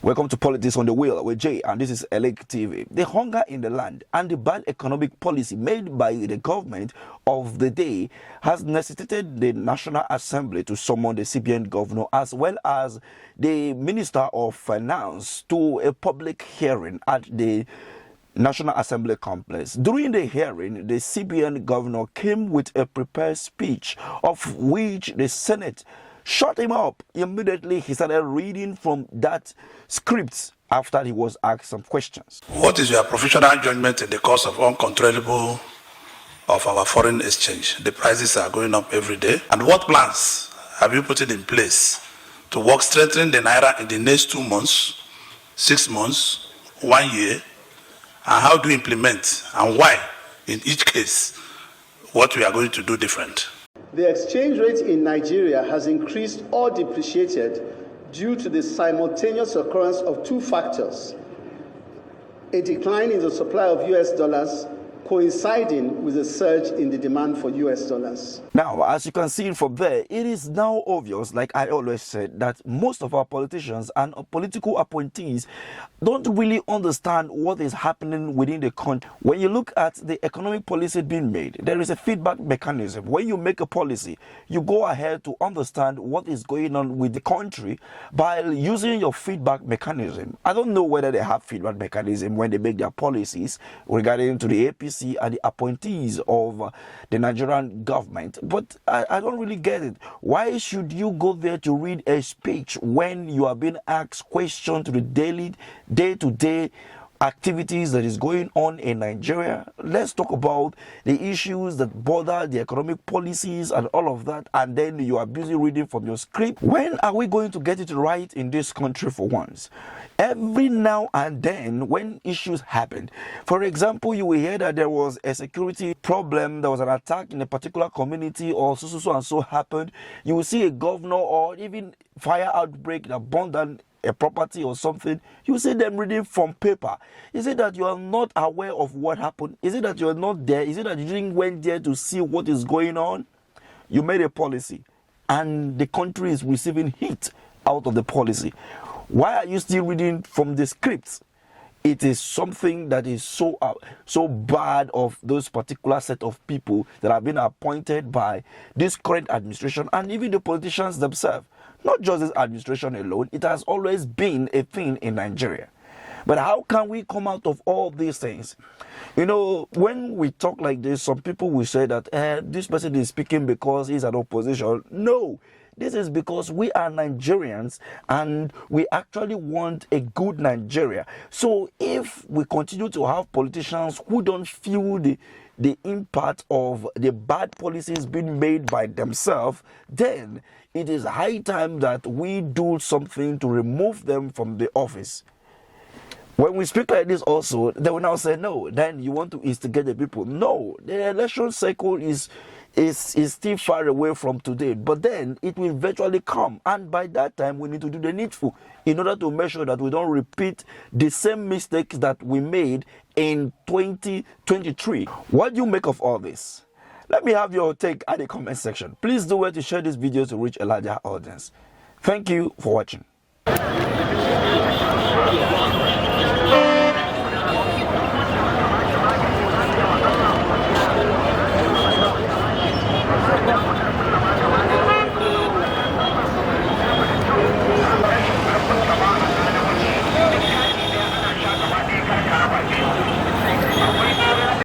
Welcome to Politics on the Wheel with Jay, and this is Elect TV. The hunger in the land and the bad economic policy made by the government of the day has necessitated the National Assembly to summon the CBN Governor as well as the Minister of Finance to a public hearing at the National Assembly complex. During the hearing, the CBN Governor came with a prepared speech, of which the Senate shut him up. Immediately, he started reading from that script after he was asked some questions. What is your professional judgment in the cause of uncontrollable of our foreign exchange? The prices are going up every day. And what plans have you put in place to work strengthening the Naira in the next 2 months, 6 months, 1 year? And how do you implement, and why, in each case, what we are going to do different? The exchange rate in Nigeria has increased or depreciated due to the simultaneous occurrence of two factors: a decline in the supply of US dollars coinciding with a surge in the demand for US dollars. Now, as you can see from there, it is now obvious, like I always said, that most of our politicians and political appointees don't really understand what is happening within the country. When you look at the economic policy being made, there is a feedback mechanism. When you make a policy, you go ahead to understand what is going on with the country by using your feedback mechanism. I don't know whether they have feedback mechanism when they make their policies regarding to the APC and the appointees of the Nigerian government, but I don't really get it. Why should you go there to read a speech when you are being asked questions to the day-to-day activities that is going on in Nigeria? Let's talk about the issues that bother the economic policies and all of that, and then you are busy reading from your script. When are we going to get it right in this country for once? Every now and then, when issues happen, for example, you will hear that there was a security problem, there was an attack in a particular community, or so and so happened. You will see a governor or even fire outbreak that burned down a property or something. You see them reading from paper. Is it that you are not aware of what happened? Is it that you are not there? Is it that you didn't went there to see what is going on? You made a policy and the country is receiving heat out of the policy. Why are you still reading from the scripts? It is something that is so bad of those particular set of people that have been appointed by this current administration and even the politicians themselves. Not just this administration alone, it has always been a thing in Nigeria. But how can we come out of all these things? You know, when we talk like this, some people will say that this person is speaking because he's an opposition. No, this is because we are Nigerians and we actually want a good Nigeria. So if we continue to have politicians who don't feel the impact of the bad policies being made by themselves, then it is high time that we do something to remove them from the office. When we speak like this also, they will now say, no, then you want to instigate the people. No, the election cycle is still far away from today, but then it will eventually come, and by that time we need to do the needful in order to make sure that we don't repeat the same mistakes that we made in 2023. What do you make of all this? Let me have your take at the comment section. Please do well to share this video to reach a larger audience. Thank you for watching.